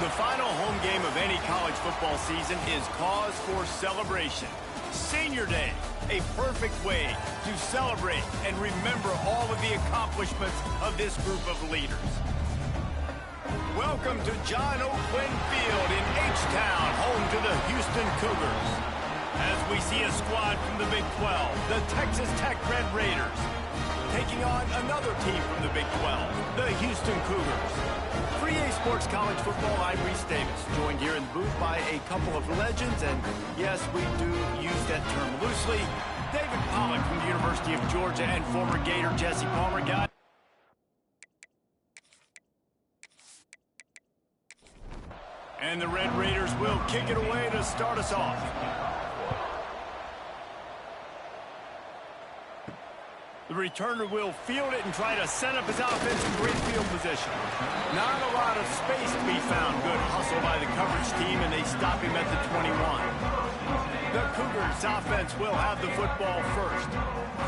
The final home game of any college football season is cause for celebration. Senior Day, a perfect way to celebrate and remember all of the accomplishments of this group of leaders. Welcome to John O. Quinn Field in H-Town, home to the Houston Cougars. As we see a squad from the Big 12, the Texas Tech Red Raiders, taking on another team from the Big 12, the Houston Cougars. For EA Sports College Football, I'm Reese Davis, joined here in the booth by a couple of legends, and yes, we do use that term loosely. David Pollack from the University of Georgia and former Gator Jesse Palmer. Guys. And the Red Raiders will kick it away to start us off. The returner will field it and try to set up his offense in great field position. Not a lot of space to be found. Good hustle by the coverage team, and they stop him at the 21. The Cougars offense will have the football first.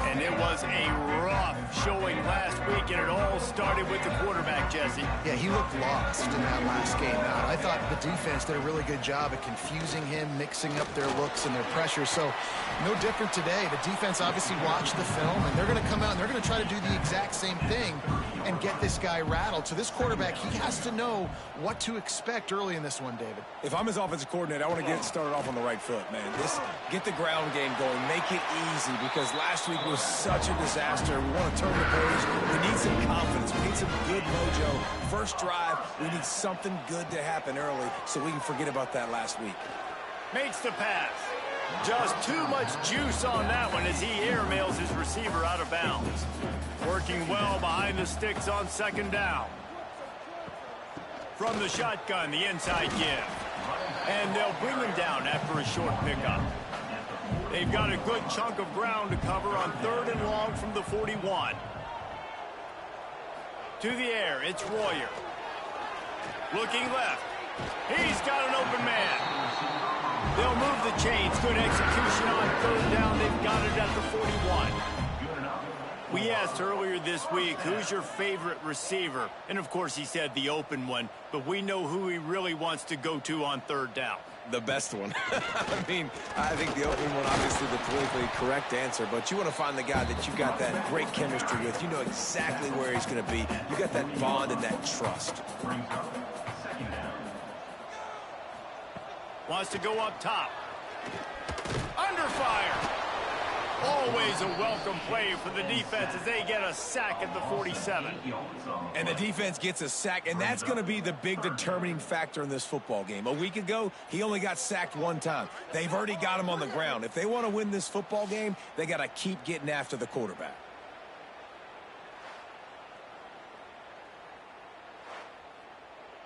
And it was a rough showing last week, and it all started with the quarterback, Jesse. Yeah, he looked lost in that last game out. I thought the defense did a really good job at confusing him, mixing up their looks and their pressure. So no different today. The defense obviously watched the film, and they're going to come out and they're going to try to do the exact same thing and get this guy rattled. So this quarterback, he has to know what to expect early in this one, David. If I'm his offensive coordinator, I want to get started off on the right foot, man. Get the ground game going. Make it easy, because last week was such a disaster. We want to turn the page. We need some confidence. We need some good mojo. First drive, we need something good to happen early so we can forget about that last week. Makes the pass. Just too much juice on that one as he airmails his receiver out of bounds. Working well behind the sticks on second down. From the shotgun, the inside give. And they'll bring him down after a short pickup. They've got a good chunk of ground to cover on third and long from the 41. To the air, it's Royer. Looking left. He's got an open man. They'll move the chains. Good execution on third down. They've got it at the 41. We asked earlier this week, who's your favorite receiver? And, of course, he said the open one. But we know who he really wants to go to on third down. The best one. I mean, I think the open one, obviously the politically correct answer, but you want to find the guy that you got that great chemistry with. You know exactly where he's going to be. You got that bond and that trust. Wants to go up top. Under fire. Always a welcome play for the defense as they get a sack at the 47. And the defense gets a sack, and that's going to be the big determining factor in this football game. A week ago, he only got sacked one time. They've already got him on the ground. If they want to win this football game, they got to keep getting after the quarterback.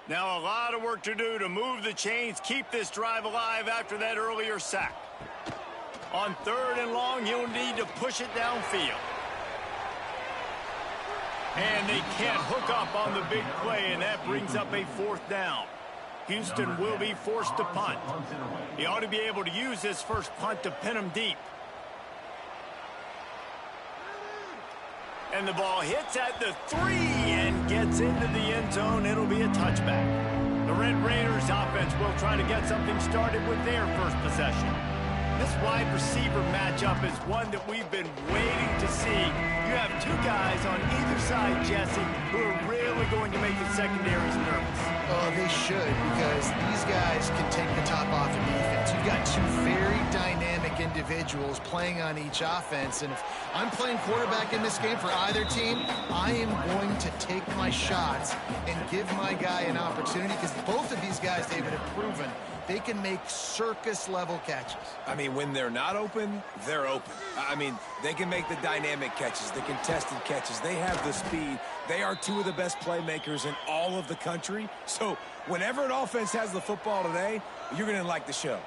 Now a lot of work to do to move the chains, keep this drive alive after that earlier sack. On third and long, he'll need to push it downfield. And they can't hook up on the big play, and that brings up a fourth down. Houston will be forced to punt. He ought to be able to use this first punt to pin him deep. And the ball hits at the 3 and gets into the end zone. It'll be a touchback. The Red Raiders offense will try to get something started with their first possession. This wide receiver matchup is one that we've been waiting to see. You have two guys on either side, Jesse, who are really going to make the secondaries nervous. Oh, they should, because these guys can take the top off of defense. You've got two very dynamic individuals playing on each offense, and if I'm playing quarterback in this game for either team, I am going to take my shots and give my guy an opportunity, because both of these guys, David, have proven they can make circus-level catches. I mean, when they're not open, they're open. I mean, they can make the dynamic catches, the contested catches. They have the speed. They are two of the best playmakers in all of the country. So whenever an offense has the football today, you're going to like the show.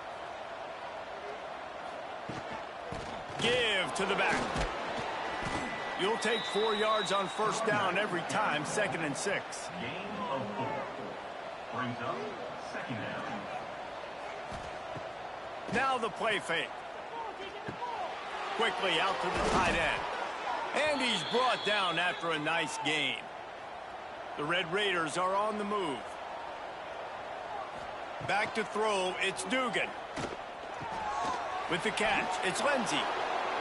Give to the back. You'll take 4 yards on first down every time, 2nd and 6. Gain of 4. Brings up 2nd down. Now the play fake. Quickly out to the tight end. And he's brought down after a nice gain. The Red Raiders are on the move. Back to throw, it's Dugan. With the catch, it's Lindsey.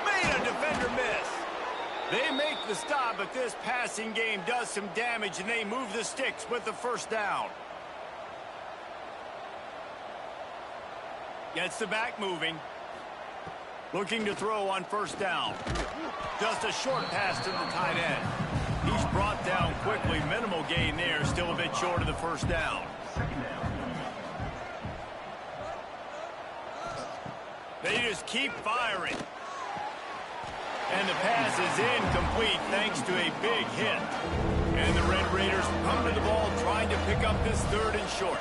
Made a defender miss. They make the stop, but this passing game does some damage, and they move the sticks with the first down. Gets the back moving. Looking to throw on first down. Just a short pass to the tight end. He's brought down quickly. Minimal gain there. Still a bit short of the first down. They just keep firing. And the pass is incomplete thanks to a big hit. And the Red Raiders come to the ball trying to pick up this third and short.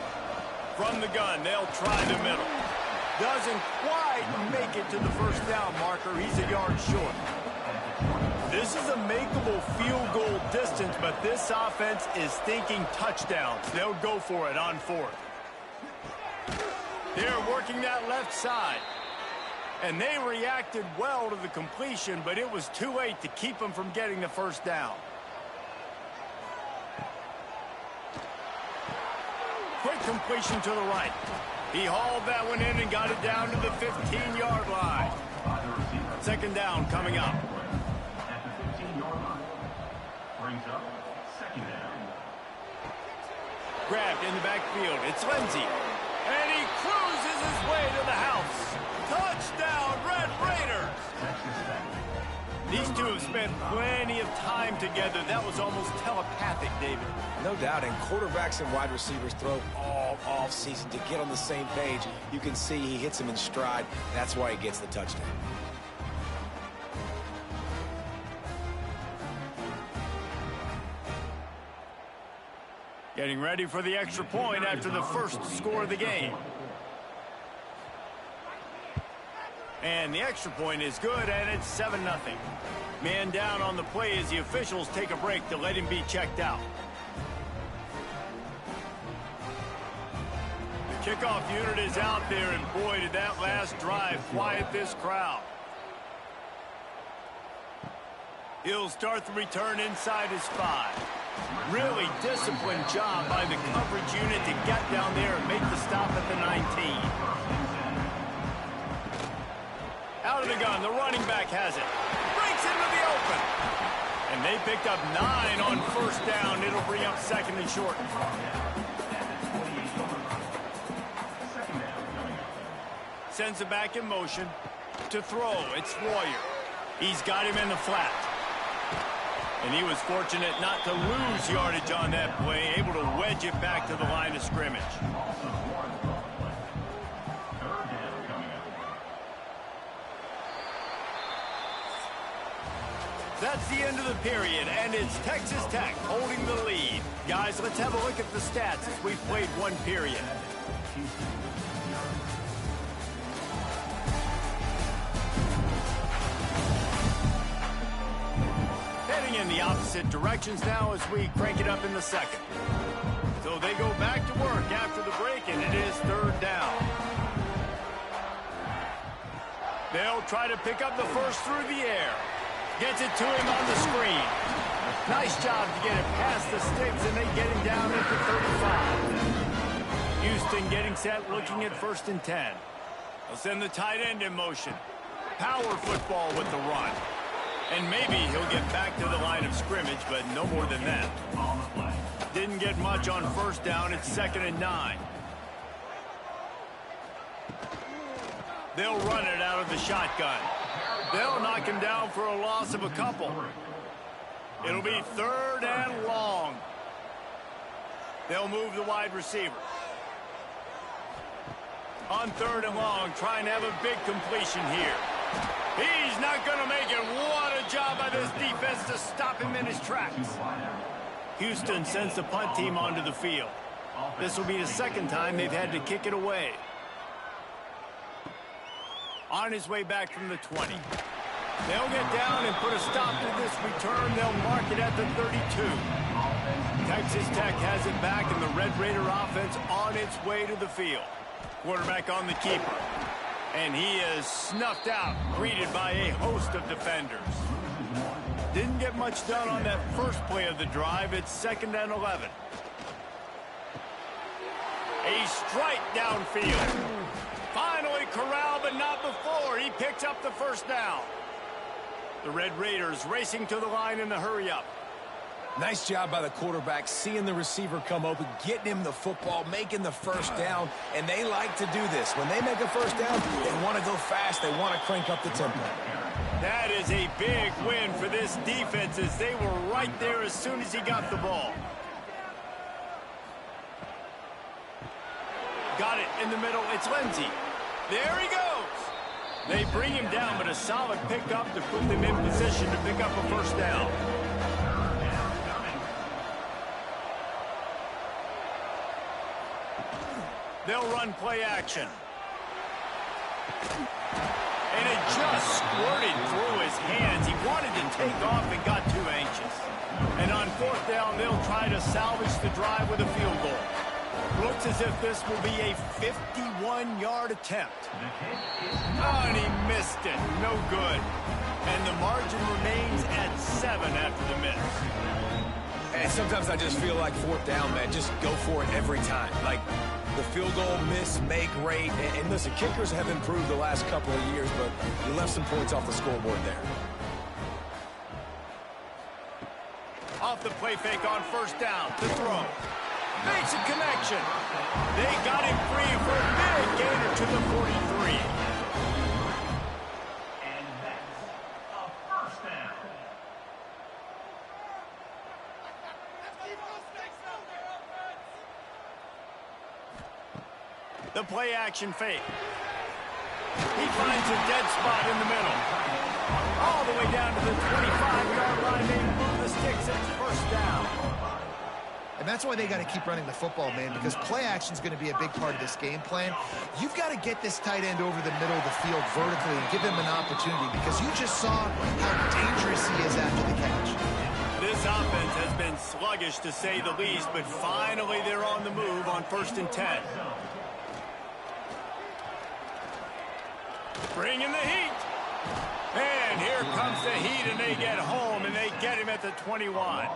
From the gun, they'll try the middle. Doesn't quite make it to the first down marker. He's a yard short. This is a makeable field goal distance, but this offense is thinking touchdowns. They'll go for it on fourth. They're working that left side. And they reacted well to the completion, but it was too late to keep them from getting the first down. Quick completion to the right. He hauled that one in and got it down to the 15-yard line. Second down coming up. At the 15-yard line. Brings up second down. Grabbed in the backfield. It's Lindsey. And he cruises his way to the house. Touchdown, Red Raiders! These two have spent plenty of time together. That was almost telepathic, David. No doubt, and quarterbacks and wide receivers throw all off-season to get on the same page. You can see he hits him in stride. That's why he gets the touchdown. Getting ready for the extra point after the first score of the game. And the extra point is good, and it's 7-0. Man down on the play as the officials take a break to let him be checked out. The kickoff unit is out there, and boy, did that last drive quiet this crowd. He'll start the return inside his 5. Really disciplined job by the coverage unit to get down there and make the stop at the 19. Out of the gun, the running back has it. Breaks into the open. And they picked up 9 on first down. It'll bring up second and short. Sends it back in motion. To throw, it's Warrior. He's got him in the flat. And he was fortunate not to lose yardage on that play, able to wedge it back to the line of scrimmage. That's the end of the period, and it's Texas Tech holding the lead. Guys, let's have a look at the stats as we've played one period. Heading in the opposite directions now as we crank it up in the second. So they go back to work after the break, and it is third down. They'll try to pick up the first through the air. Gets it to him on the screen. Nice job to get it past the sticks, and they get him down at the 35. Houston getting set, looking at 1st and 10. They'll send the tight end in motion. Power football with the run. And maybe he'll get back to the line of scrimmage, but no more than that. Didn't get much on first down. It's 2nd and 9. They'll run it out of the shotgun. They'll knock him down for a loss of a couple. It'll be 3rd and long. They'll move the wide receiver. On 3rd and long, trying to have a big completion here. He's not going to make it. What a job by this defense to stop him in his tracks. Houston sends the punt team onto the field. This will be the 2nd time they've had to kick it away. On his way back from the 20. They'll get down and put a stop to this return. They'll mark it at the 32. Texas Tech has it back, and the Red Raider offense on its way to the field. Quarterback on the keeper. And he is snuffed out, greeted by a host of defenders. Didn't get much done on that first play of the drive. It's 2nd and 11. A straight downfield. Finally corralled, but not before. He picks up the first down. The Red Raiders racing to the line in the hurry-up. Nice job by the quarterback, seeing the receiver come open, getting him the football, making the first down, and they like to do this. When they make a first down, they want to go fast. They want to crank up the tempo. That is a big win for this defense as they were right there as soon as he got the ball. Got it in the middle. It's Lindsey. There he goes. They bring him down, but a solid pickup to put them in position to pick up a first down. They'll run play action. And it just squirted through his hands. He wanted to take off and got too anxious. And on fourth down, they'll try to salvage the drive with a field goal. Looks as if this will be a 51-yard attempt. Oh, and he missed it. No good. And the margin remains at 7 after the miss. And sometimes I just feel like fourth down, man, just go for it every time. Like, the field goal, miss, make, rate. And listen, kickers have improved the last couple of years, but you left some points off the scoreboard there. Off the play fake on first down. To throw. Makes a connection. They got him free for a big gainer to the 43. And that's a first down. The play action fake. He finds a dead spot in the middle. All the way down to the 25-yard line. They move the sticks. It's first down. And that's why they got to keep running the football, man, because play action is going to be a big part of this game plan. You've got to get this tight end over the middle of the field vertically and give him an opportunity, because you just saw how dangerous he is after the catch. This offense has been sluggish, to say the least, but finally they're on the move on 1st and 10. Bring in the heat. And here comes the heat, and they get home, and they get him at the 21. Well,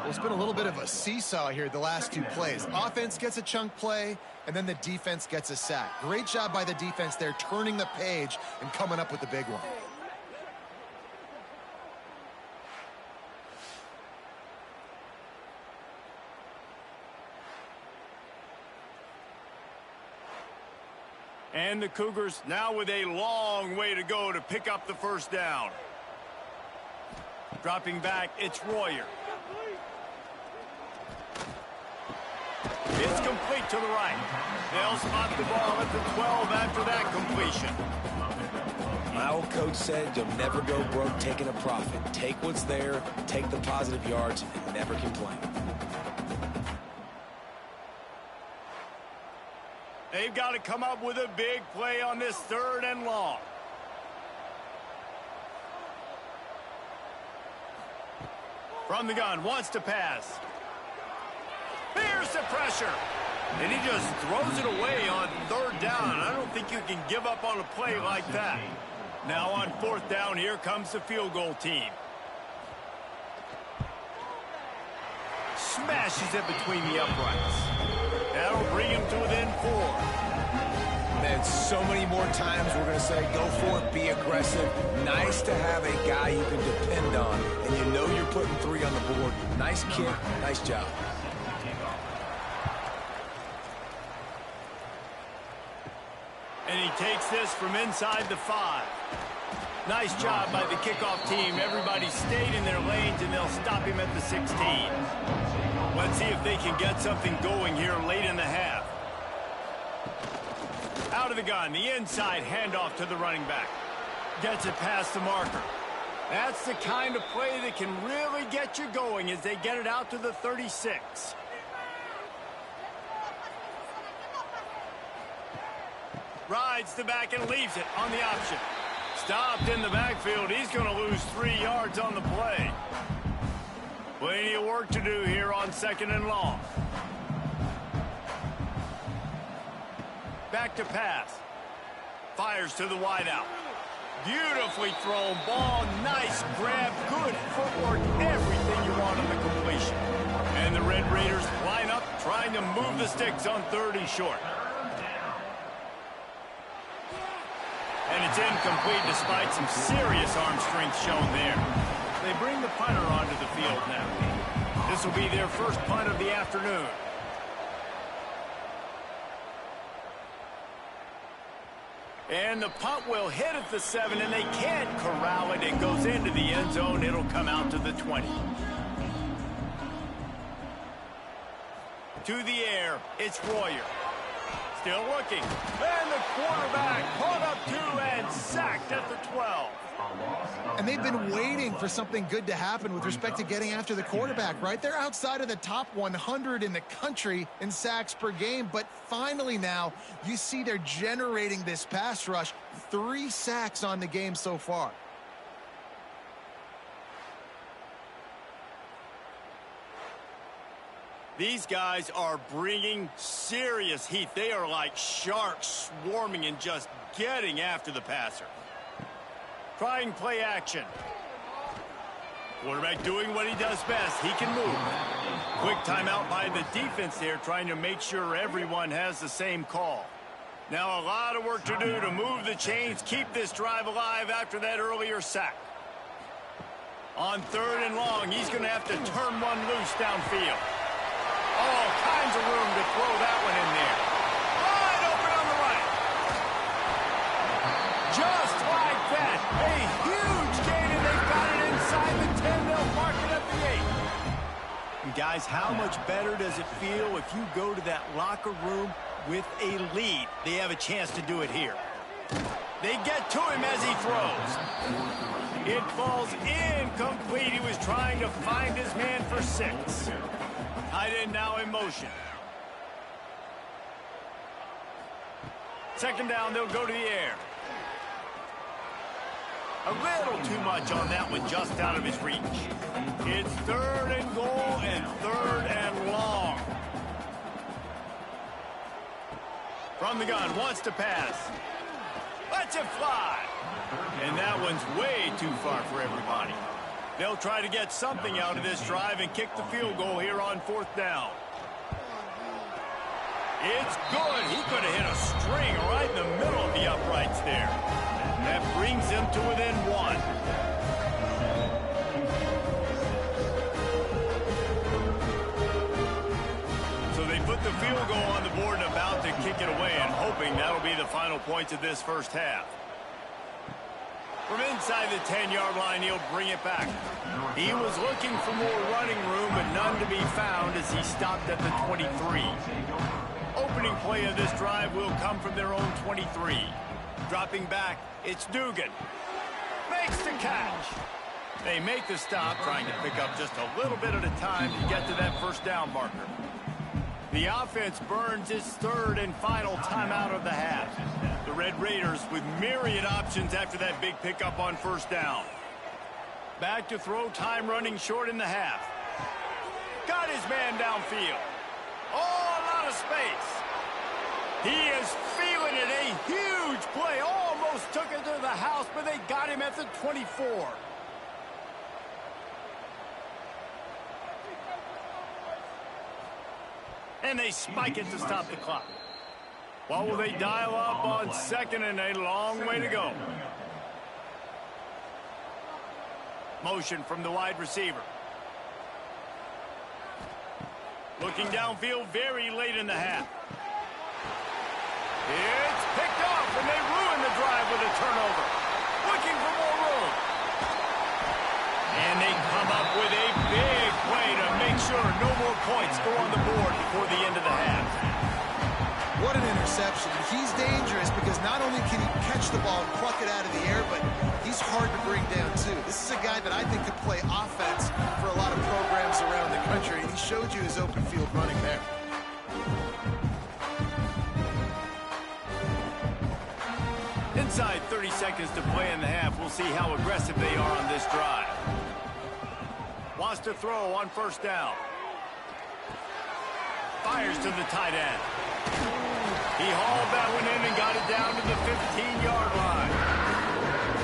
it's been a little bit of a seesaw here the last two plays. Offense gets a chunk play, and then the defense gets a sack. Great job by the defense there, turning the page and coming up with the big one. And the Cougars now with a long way to go to pick up the first down. Dropping back, it's Royer. It's complete to the right. They'll spot the ball at the 12 after that completion. My old coach said you'll never go broke taking a profit. Take what's there, take the positive yards, and never complain. They've got to come up with a big play on this 3rd and long. From the gun, wants to pass. Here's the pressure. And he just throws it away on 3rd down. I don't think you can give up on a play like that. Now on 4th down, here comes the field goal team. Smashes it between the uprights. That'll bring him to within 4. Man, so many more times we're going to say, go for it, be aggressive. Nice to have a guy you can depend on, and you know you're putting 3 on the board. Nice kick, nice job. And he takes this from inside the 5. Nice job by the kickoff team. Everybody stayed in their lanes, and they'll stop him at the 16. Let's see if they can get something going here late in the half. Out of the gun, the inside handoff to the running back. Gets it past the marker. That's the kind of play that can really get you going as they get it out to the 36. Rides the back and leaves it on the option. Stopped in the backfield. He's going to lose 3 yards on the play. Plenty of work to do here on 2nd and long. Back to pass. Fires to the wideout. Beautifully thrown ball. Nice grab. Good footwork. Everything you want on the completion. And the Red Red Raiders line up, trying to move the sticks on 3rd and short. And it's incomplete despite some serious arm strength shown there. They bring the punter onto the field now. This will be their first punt of the afternoon. And the punt will hit at the 7, and they can't corral it. It goes into the end zone. It'll come out to the 20. To the air, it's Royer. Still looking. And the quarterback caught up 2 and sacked at the 12. And they've been waiting for something good to happen with respect to getting after the quarterback, right? They're outside of the top 100 in the country in sacks per game, but finally now you see they're generating this pass rush. 3 sacks on the game so far. These guys are bringing serious heat. They are like sharks swarming and just getting after the passer. Trying play action. Quarterback doing what he does best. He can move. Quick timeout by the defense there, trying to make sure everyone has the same call. Now a lot of work to do to move the chains, keep this drive alive after that earlier sack. On 3rd and long, he's going to have to turn one loose downfield. All kinds of room to throw that one in there. Wide open on the right. Just like that. A huge gain, and they've got it inside the 10. They'll mark it at the 8. And guys, how much better does it feel if you go to that locker room with a lead? They have a chance to do it here. They get to him as he throws. It falls incomplete. He was trying to find his man for 6. Tight end now in motion. 2nd down, they'll go to the air. A little too much on that one, just out of his reach. It's 3rd and goal and 3rd and long. From the gun, wants to pass. Lets it fly. And that one's way too far for everybody. They'll try to get something out of this drive and kick the field goal here on 4th down. It's good. He could have hit a string right in the middle of the uprights there. That brings him to within 1. So they put the field goal on the board and about to kick it away, and hoping that'll be the final points of this first half. From inside the 10-yard line, he'll bring it back. He was looking for more running room, but none to be found as he stopped at the 23. Opening play of this drive will come from their own 23. Dropping back, it's Dugan. Makes the catch. They make the stop, trying to pick up just a little bit at a time to get to that 1st down marker. The offense burns its 3rd and final timeout of the half. The Red Raiders with myriad options after that big pickup on 1st down. Back to throw, time running short in the half. Got his man downfield. Oh, a lot of space. He is feeling it. A huge play. Almost took it to the house, but they got him at the 24. And they spike it to stop the clock. What will they dial up on 2nd and a long way to go? Motion from the wide receiver. Looking downfield very late in the half. It's picked up, and they ruin the drive with a turnover. Looking for more room. And they come up with a big play to make sure no more points go on the board before the end of the half. What an interception. He's dangerous because not only can he catch the ball and pluck it out of the air, but he's hard to bring down too. This is a guy that I think could play offense for a lot of programs around the country, and he showed you his open field running there. Inside 30 seconds to play in the half. We'll see how aggressive they are on this drive. Wants to throw on 1st down. Fires to the tight end. He hauled that one in and got it down to the 15-yard line.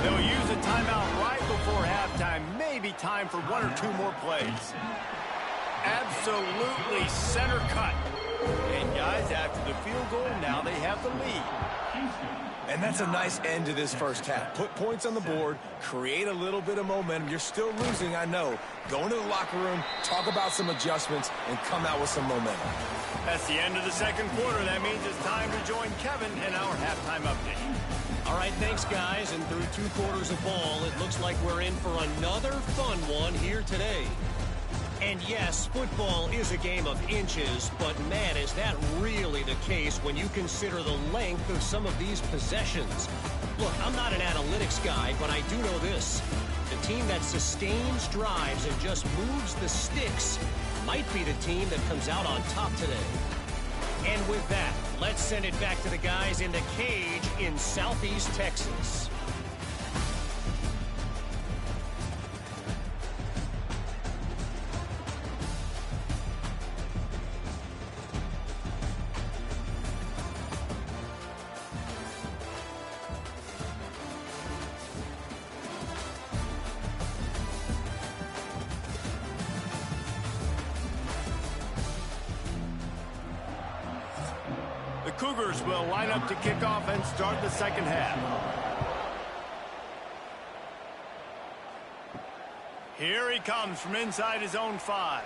They'll use a timeout right before halftime. Maybe time for 1 or 2 more plays. Absolutely center cut. And guys, after the field goal, now they have the lead. And that's a nice end to this first half. Put points on the board, create a little bit of momentum. You're still losing, I know. Go into the locker room, talk about some adjustments, and come out with some momentum. That's the end of the second quarter. That means it's time to join Kevin in our halftime update. All right, thanks, guys. And through 2 quarters of ball, it looks like we're in for another fun one here today. And yes, football is a game of inches, but man, is that really the case when you consider the length of some of these possessions. Look, I'm not an analytics guy, but I do know this. The team that sustains drives and just moves the sticks might be the team that comes out on top today. And with that, let's send it back to the guys in the cage in Southeast Texas. The Cougars will line up to kick off and start the second half. Here he comes from inside his own 5.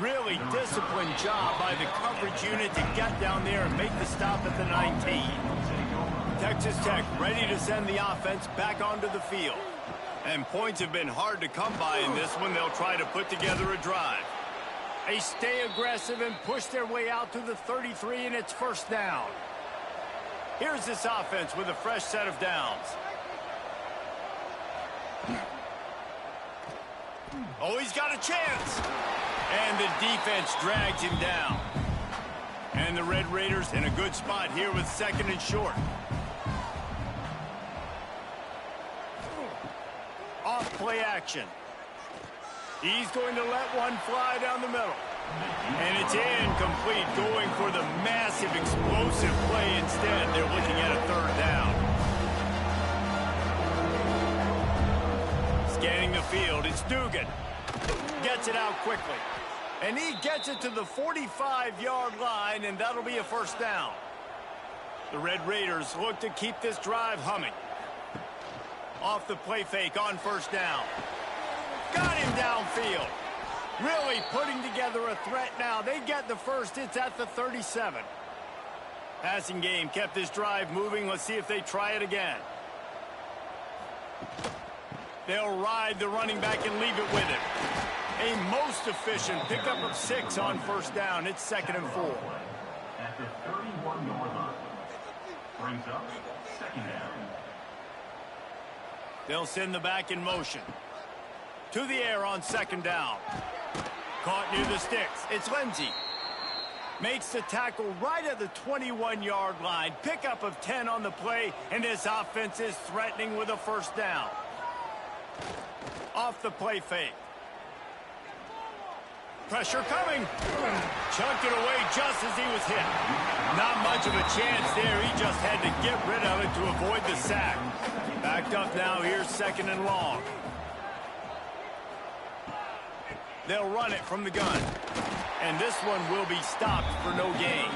Really disciplined job by the coverage unit to get down there and make the stop at the 19. Texas Tech ready to send the offense back onto the field. And points have been hard to come by in this one. They'll try to put together a drive. They stay aggressive and push their way out to the 33, and it's first down. Here's this offense with a fresh set of downs. Oh, he's got a chance. And the defense drags him down. And the Red Raiders in a good spot here with second and short. Off play action. He's going to let one fly down the middle. And it's incomplete, going for the massive, explosive play instead. They're looking at a third down. Scanning the field, it's Dugan. Gets it out quickly. And he gets it to the 45-yard line, and that'll be a first down. The Red Raiders look to keep this drive humming. Off the play fake on first down. Got him downfield. Really putting together a threat now. They get the first. It's at the 37. Passing game kept this drive moving. Let's see if they try it again. They'll ride the running back and leave it with him. A most efficient pickup of 6 on first down. It's 2nd and 4. At the 31-yard line. Brings up second down. They'll send the back in motion. To the air on second down. Caught near the sticks. It's Lindsey. Makes the tackle right at the 21-yard line. Pickup of 10 on the play, and this offense is threatening with a first down. Off the play fake. Pressure coming. Chucked it away just as he was hit. Not much of a chance there. He just had to get rid of it to avoid the sack. Backed up now. Here's 2nd and long. They'll run it from the gun. And this one will be stopped for no gain.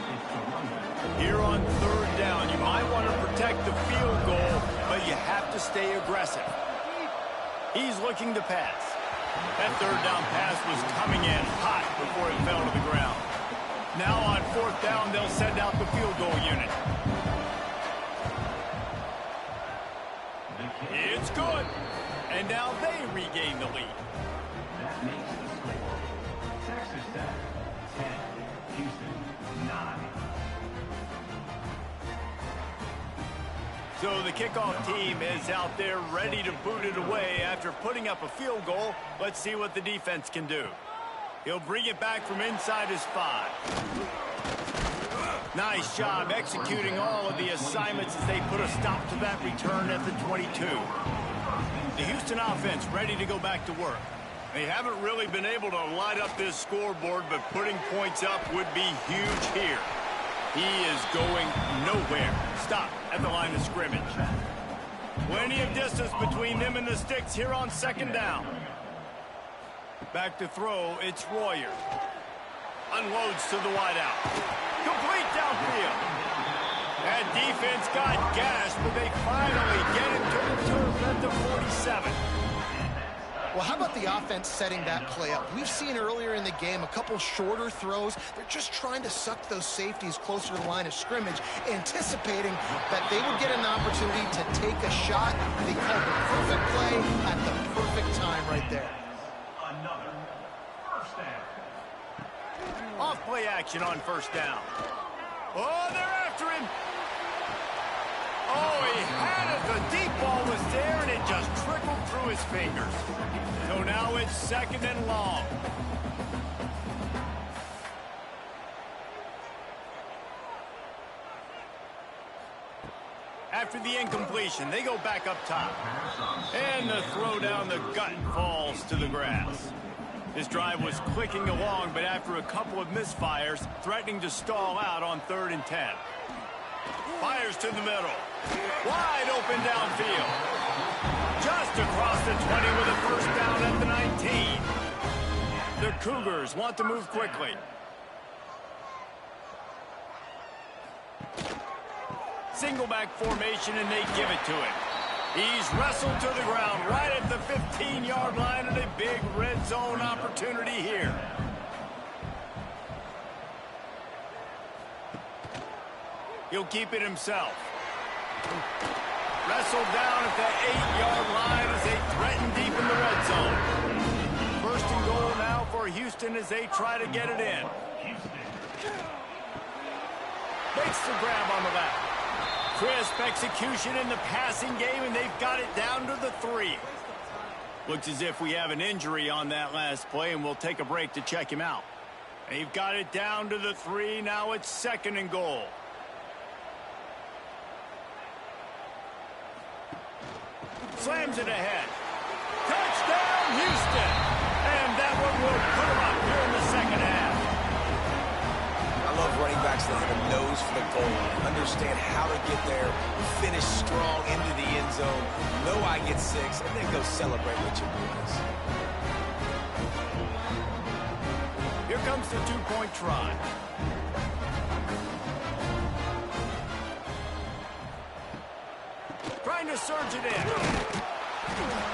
Here on third down, you might want to protect the field goal, but you have to stay aggressive. He's looking to pass. That third down pass was coming in hot before it fell to the ground. Now on fourth down, they'll send out the field goal unit. It's good. And now they regain the lead. That makes the score. Texas Tech 10, Houston 9. So the kickoff team is out there ready to boot it away after putting up a field goal. Let's see what the defense can do. He'll bring it back from inside his 5. Nice job executing all of the assignments as they put a stop to that return at the 22. The Houston offense ready to go back to work. They haven't really been able to light up this scoreboard, but putting points up would be huge here. He is going nowhere. Stop at the line of scrimmage. Plenty of distance between them and the sticks here on second down. Back to throw, it's Royer. Unloads to the wideout. Complete downfield. That defense got gashed, but they finally get him to the turf at the 47. Well, how about the offense setting that play up? We've seen earlier in the game a couple shorter throws. They're just trying to suck those safeties closer to the line of scrimmage, anticipating that they would get an opportunity to take a shot. They called the perfect play at the perfect time right there. Another first down. Off play action on first down. Oh, they're after him. Oh, he had it. The deep ball was there, and it just trickled through his fingers. So now it's second and long. After the incompletion, they go back up top. And the throw down the gut falls to the grass. This drive was clicking along, but after a couple of misfires, threatening to stall out on 3rd and 10. Fires to the middle. Wide open downfield. Just across the 20 with a first down at the 19. The Cougars want to move quickly. Single back formation, and they give it to him. He's wrestled to the ground right at the 15-yard line, and a big red zone opportunity here. He'll keep it himself. Wrestled down at the 8-yard line as they threaten deep in the red zone. First and goal now for Houston as they try to get it in. Makes the grab on the left. Crisp execution in the passing game, and they've got it down to the 3. Looks as if we have an injury on that last play, and we'll take a break to check him out. They've got it down to the 3. Now it's second and goal. Slams it ahead. Touchdown, Houston! And that one will put them up here in the second half. I love running backs that have a nose for the goal line, understand how to get there, finish strong into the end zone, know I get 6, and then go celebrate with your boys. Here comes the two-point try. Trying to surge it in.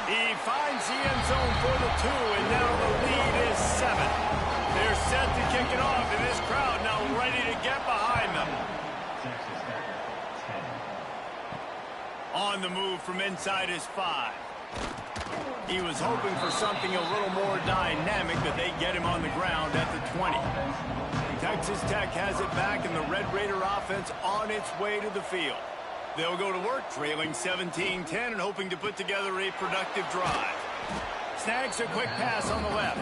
He finds the end zone for the 2, and now the lead is 7. They're set to kick it off, and this crowd now ready to get behind them. On the move from inside his 5. He was hoping for something a little more dynamic, but they get him on the ground at the 20. Texas Tech has it back, and the Red Raider offense on its way to the field. They'll go to work, trailing 17-10 and hoping to put together a productive drive. Snags a quick pass on the left.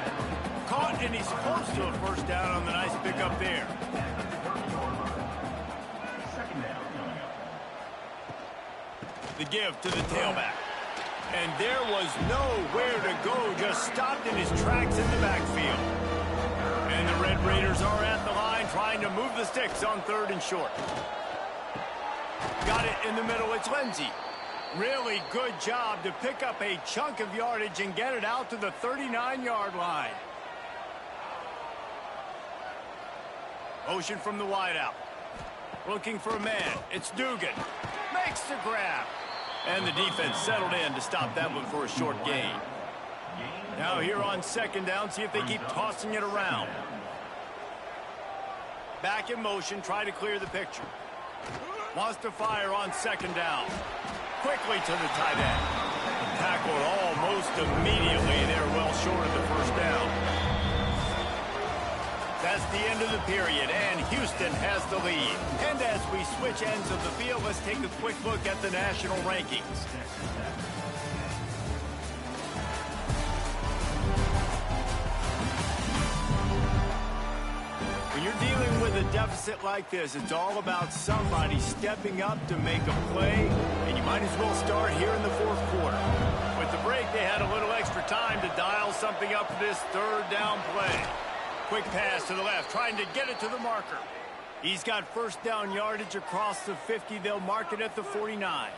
Caught, and he's close to a first down on the nice pickup there. The give to the tailback. And there was nowhere to go, just stopped in his tracks in the backfield. And the Red Raiders are at the line trying to move the sticks on 3rd and short. Got it in the middle, it's Lindsey. Really good job to pick up a chunk of yardage and get it out to the 39-yard line. Motion from the wideout. Looking for a man, it's Dugan. Makes the grab. And the defense settled in to stop that one for a short gain. Now here on second down, see if they keep tossing it around. Back in motion, try to clear the picture. Wants to fire on second down. Quickly to the tight end. Tackled almost immediately. They're well short of the first down. That's the end of the period, and Houston has the lead. And as we switch ends of the field, let's take a quick look at the national rankings. When you're dealing with a deficit like this, it's all about somebody stepping up to make a play, and you might as well start here in the 4th quarter. With the break, they had a little extra time to dial something up for this 3rd down play. Quick pass to the left, trying to get it to the marker. He's got first down yardage across the 50. They'll mark it at the 49.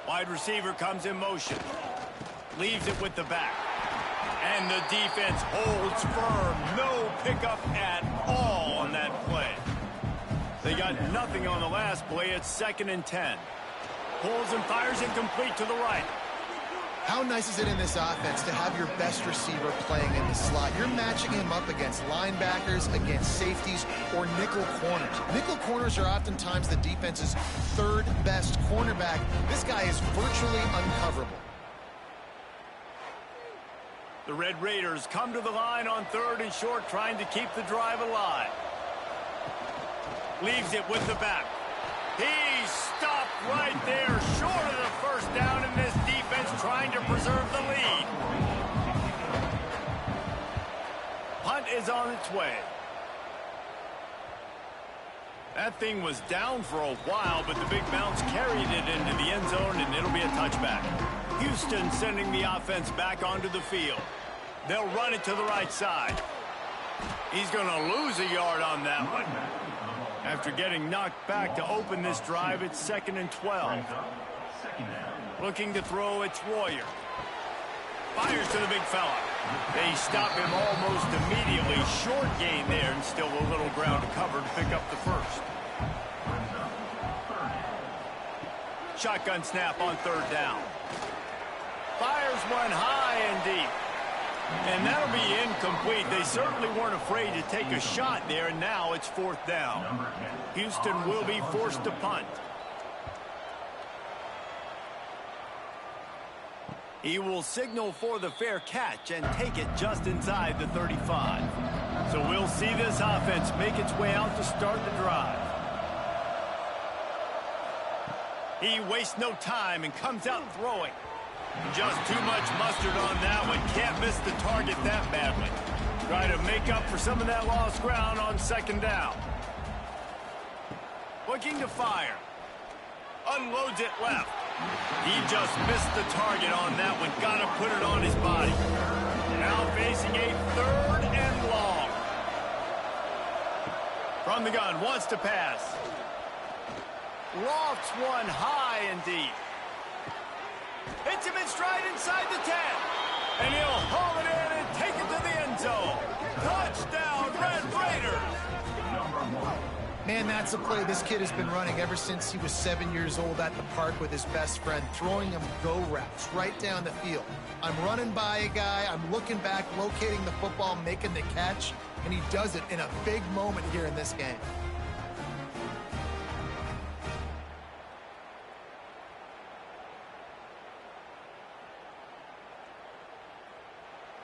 Wide receiver comes in motion. Leaves it with the back. And the defense holds firm. No pickup at all on that play. They got nothing on the last play. It's 2nd and 10. Pulls and fires incomplete to the right. How nice is it in this offense to have your best receiver playing in the slot? You're matching him up against linebackers, against safeties, or nickel corners. Nickel corners are oftentimes the defense's 3rd best cornerback. This guy is virtually uncoverable. The Red Raiders come to the line on 3rd and short, trying to keep the drive alive. Leaves it with the back. He's stopped right there, short of the first down, and this defense trying to preserve the lead. Punt is on its way. That thing was down for a while, but the big bounce carried it into the end zone, and it'll be a touchback. Houston sending the offense back onto the field. They'll run it to the right side. He's going to lose a yard on that one. After getting knocked back to open this drive, it's 2nd and 12. Looking to throw, it's Royer. Fires to the big fella. They stop him almost immediately. Short gain there, and still a little ground to cover to pick up the first. Shotgun snap on 3rd down. Fires one high and deep. And that'll be incomplete. They certainly weren't afraid to take a shot there, and now it's 4th down. Houston will be forced to punt. He will signal for the fair catch and take it just inside the 35. So we'll see this offense make its way out to start the drive. He wastes no time and comes out throwing. Just too much mustard on that one. Can't miss the target that badly. Try to make up for some of that lost ground on 2nd down. Looking to fire. Unloads it left. He just missed the target on that one. Got to put it on his body. Now facing a 3rd and long. From the gun, wants to pass. Lofts one high and deep. Hits him in stride inside the 10. And he'll haul it in and take it to the end zone. Touchdown, Red Raiders. Man, that's a play this kid has been running ever since he was 7 years old at the park with his best friend, throwing him go routes right down the field. I'm running by a guy, I'm looking back, locating the football, making the catch, and he does it in a big moment here in this game.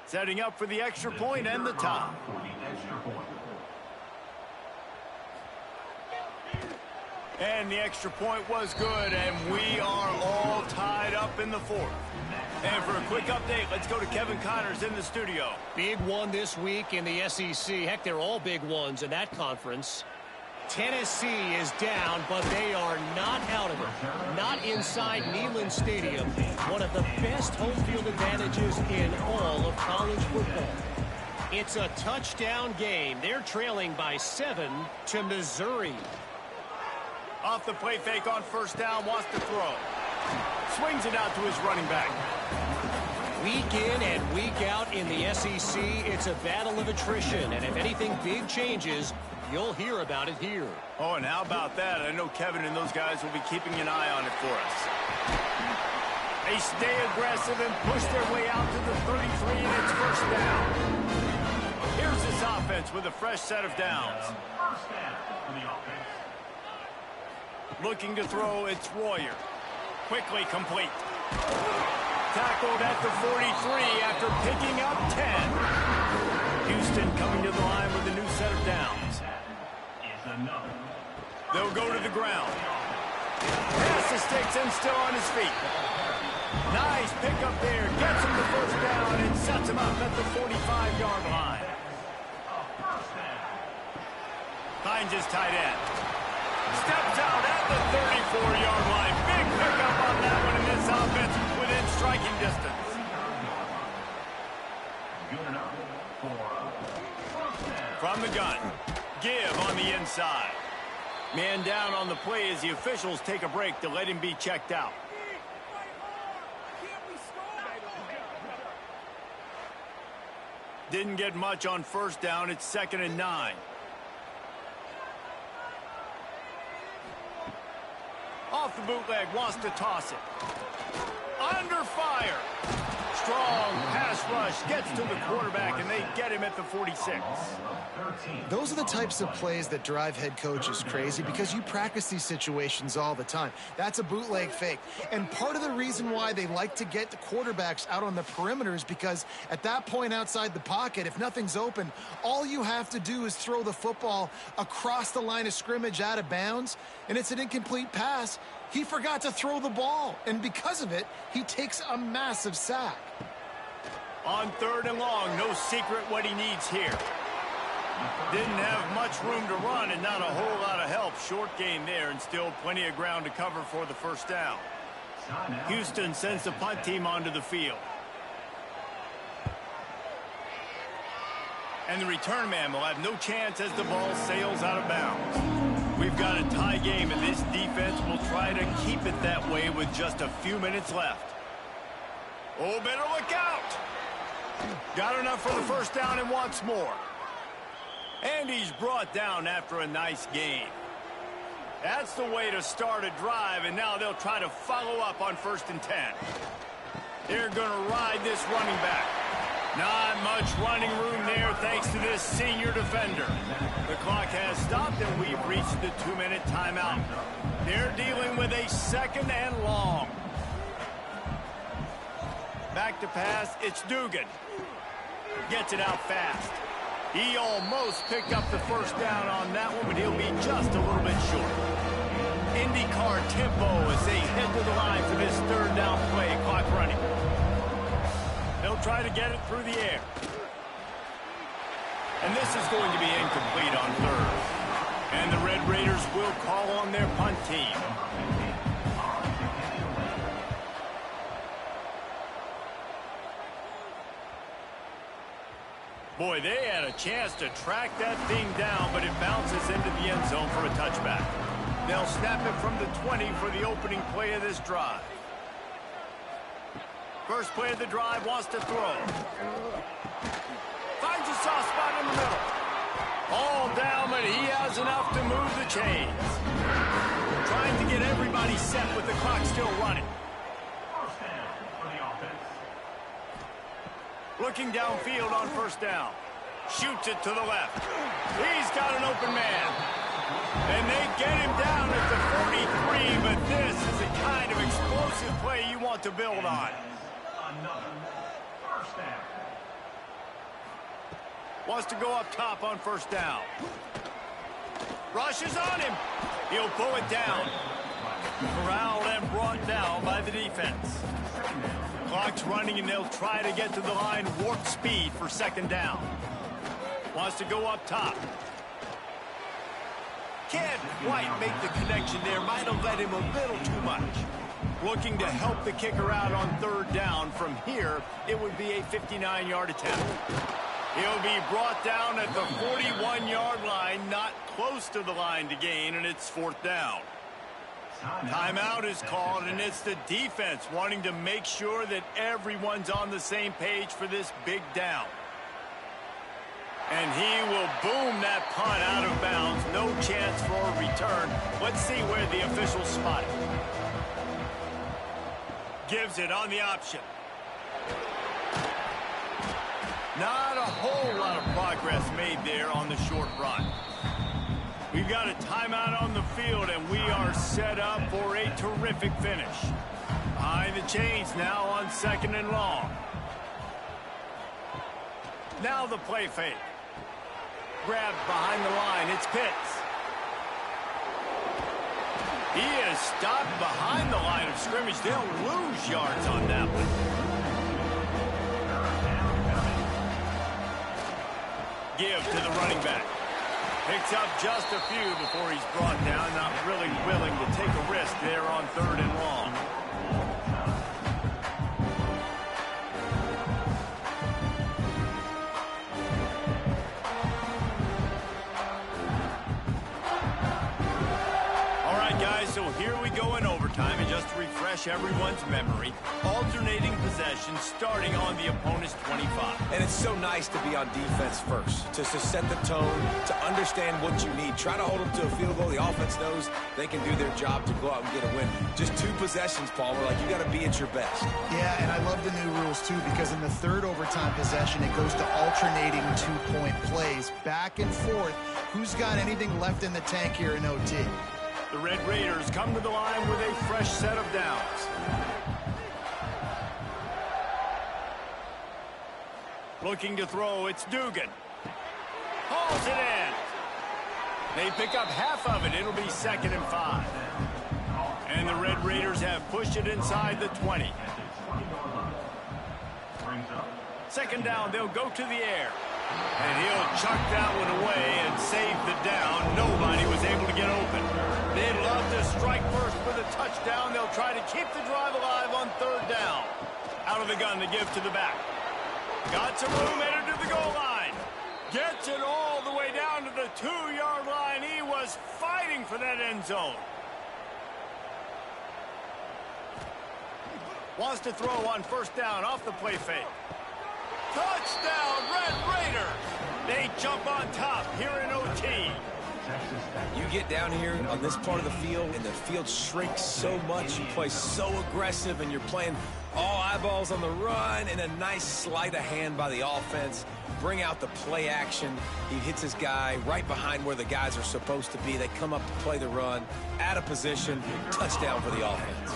Setting up for the extra point and the tie. And the extra point was good, and we are all tied up in the 4th. And for a quick update, let's go to Kevin Connors in the studio. Big one this week in the SEC. Heck, they're all big ones in that conference. Tennessee is down, but they are not out of it. Not inside Neyland Stadium, one of the best home field advantages in all of college football. It's a touchdown game. They're trailing by 7 to Missouri. Off the play fake on 1st down, wants to throw. Swings it out to his running back. Week in and week out in the SEC, it's a battle of attrition, and if anything big changes, you'll hear about it here. Oh, and how about that? I know Kevin and those guys will be keeping an eye on it for us. They stay aggressive and push their way out to the 33, and it's 1st down. Here's this offense with a fresh set of downs. Looking to throw, it's Royer. Quickly complete. Tackled at the 43 after picking up 10. Houston coming to the line with a new set of downs. They'll go to the ground. Pass the sticks and still on his feet. Nice pickup there. Gets him the 1st down and sets him up at the 45-yard line. Finds his tight end. Steps out at the 34-yard line. Big pickup on that one in this offense within striking distance. From the gun. Give on the inside. Man down on the play as the officials take a break to let him be checked out. Didn't get much on first down. It's 2nd and 9. Off the bootleg, wants to toss it. Under fire. Strong pass rush, gets to the quarterback, and they get him at the 46. Those are the types of plays that drive head coaches crazy because you practice these situations all the time. That's a bootleg fake. And part of the reason why they like to get the quarterbacks out on the perimeter is because at that point outside the pocket, if nothing's open, all you have to do is throw the football across the line of scrimmage out of bounds, and it's an incomplete pass. He forgot to throw the ball, and because of it, he takes a massive sack. On 3rd and long, no secret what he needs here. Didn't have much room to run and not a whole lot of help. Short gain there and still plenty of ground to cover for the first down. Houston sends the punt team onto the field. And the return man will have no chance as the ball sails out of bounds. We've got a tie game, and this defense will try to keep it that way with just a few minutes left. Oh, better look out. Got enough for the first down and wants more. And he's brought down after a nice gain. That's the way to start a drive, and now they'll try to follow up on 1st and 10. They're going to ride this running back. Not much running room there thanks to this senior defender. The clock has stopped, and we've reached the 2-minute timeout. They're dealing with a 2nd and long. Back to pass, it's Dugan. Gets it out fast. He almost picked up the first down on that one, but he'll be just a little bit short. IndyCar tempo as they head to the line for this 3rd down play. Clock running. They'll try to get it through the air. And this is going to be incomplete on 3rd. And the Red Raiders will call on their punt team. Boy, they had a chance to track that thing down, but it bounces into the end zone for a touchback. They'll snap it from the 20 for the opening play of this drive. First play of the drive, wants to throw. Finds a soft spot in the middle. All down, but he has enough to move the chains. Trying to get everybody set with the clock still running. Looking downfield on 1st down. Shoots it to the left. He's got an open man. And they get him down at the 43, but this is the kind of explosive play you want to build on. Wants to go up top on 1st down. Rushes on him. He'll pull it down. Corralled and brought down by the defense. Clock's running, and they'll try to get to the line warp speed for 2nd down. Wants to go up top. Can't quite make the connection there. Might have let him a little too much. Looking to help the kicker out on 3rd down. From here, it would be a 59-yard attempt. He'll be brought down at the 41-yard line, not close to the line to gain, and it's 4th down. Timeout is called, and it's the defense wanting to make sure that everyone's on the same page for this big down. And he will boom that punt out of bounds. No chance for a return. Let's see where the officials spot it. Gives it on the option. Not a whole lot of progress made there on the short run. We've got a timeout on the field, and we are set up for a terrific finish. Behind the chains now on 2nd and long. Now the play fake. Grabbed behind the line. It's Pitts. He is stopped behind the line of scrimmage. They'll lose yards on that one. Give to the running back. Picks up just a few before he's brought down. Not really willing to take a risk there on 3rd and long. All right, guys, so here we go in overtime. overtime, and just to refresh everyone's memory, alternating possession starting on the opponent's 25. And it's so nice to be on defense first, to set the tone, to understand what you need. Try to hold them to a field goal. The offense knows they can do their job to go out and get a win. Just 2 possessions, Palmer. Like, you got to be at your best. Yeah, and I love the new rules, too, because in the third overtime possession, it goes to alternating 2-point plays. Back and forth. Who's got anything left in the tank here in OT? The Red Raiders come to the line with a fresh set of downs. Looking to throw, it's Dugan. Hauls it in. They pick up half of it. It'll be 2nd and 5. And the Red Raiders have pushed it inside the 20. 2nd down, they'll go to the air. And he'll chuck that one away and save the down. Nobody was able to get open. They'd love to strike first with a touchdown. They'll try to keep the drive alive on 3rd down. Out of the gun to give to the back. Got some room, headed to the goal line. Gets it all the way down to the 2-yard line. He was fighting for that end zone. Wants to throw on 1st down off the play fake. Touchdown, Red Raiders! They jump on top here in OT. You get down here on this part of the field, and the field shrinks so much. You play so aggressive, and you're playing all eyeballs on the run, and a nice sleight of hand by the offense. Bring out the play action. He hits his guy right behind where the guys are supposed to be. They come up to play the run, out of position, touchdown for the offense.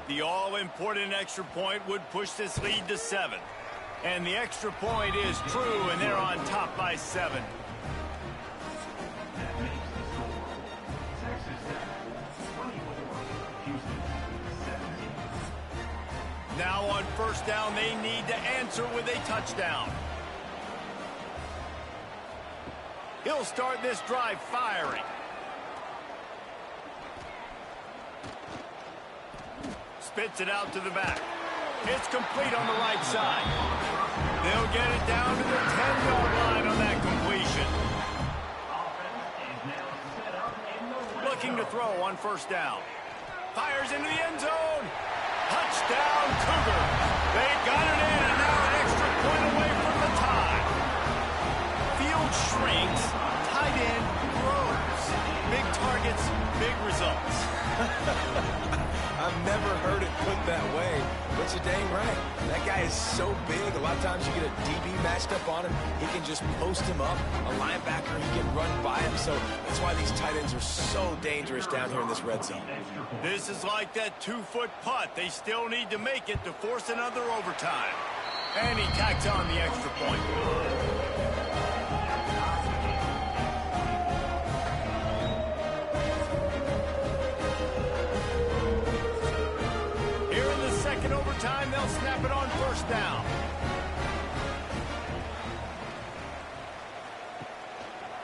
The all-important extra point would push this lead to 7. And the extra point is true, and they're on top by 7. Now on 1st down, they need to answer with a touchdown. He'll start this drive firing. Spits it out to the back. It's complete on the right side. They'll get it down to the 10-yard line on that completion. Looking to throw on 1st down. Fires into the end zone. Touchdown, Cougars. They got it in, and now an extra point away from the tie. Field shrinks. Tight end grows. Big targets, big results. I've never heard it put that way, but you're dang right. That guy is so big. A lot of times you get a DB matched up on him. He can just post him up. A linebacker, he can run by him. So that's why these tight ends are so dangerous down here in this red zone. This is like that 2-foot putt. They still need to make it to force another overtime. And he tacks on the extra point. Overtime, they'll snap it on 1st down.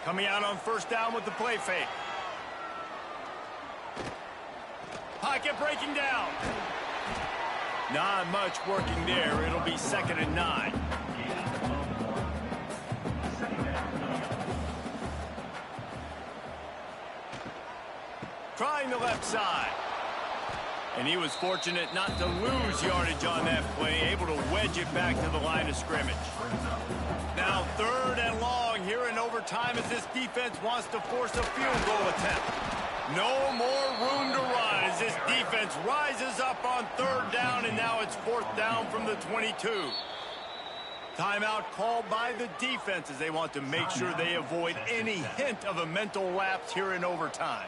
Coming out on 1st down with the play fake. Pocket breaking down. Not much working there. It'll be 2nd and 9. Trying the left side. And he was fortunate not to lose yardage on that play, able to wedge it back to the line of scrimmage. Now 3rd and long here in overtime as this defense wants to force a field goal attempt. No more room to run as this defense rises up on 3rd down, and now it's 4th down from the 22. Timeout called by the defense as they want to make sure they avoid any hint of a mental lapse here in overtime.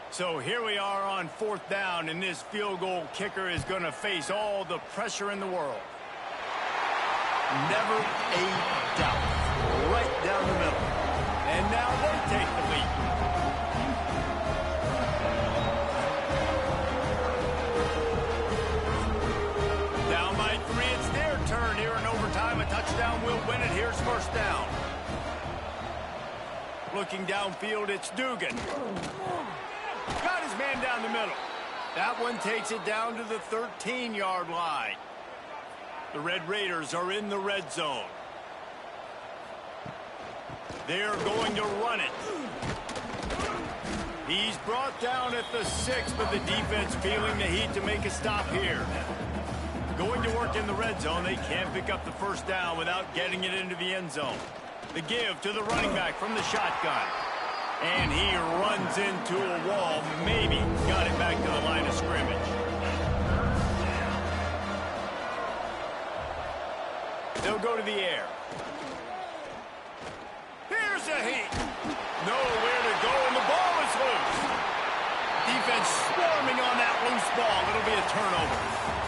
So here we are on 4th down, and this field goal kicker is going to face all the pressure in the world. Never a doubt. Right down the middle. And now they take the lead. Down by 3, it's their turn here in overtime. A touchdown will win it. Here's 1st down. Looking downfield, it's Dugan. Got his man down the middle. That one takes it down to the 13-yard line. The Red Raiders are in the red zone. They're going to run it. He's brought down at the 6, but the defense feeling the heat to make a stop here. Going to work in the red zone. They can't pick up the first down without getting it into the end zone. The give to the running back from the shotgun. And he runs into a wall. Maybe got it back to the line of scrimmage. They'll go to the air. Here's a heat. Nowhere to go, and the ball is loose. Defense swarming on that loose ball. It'll be a turnover.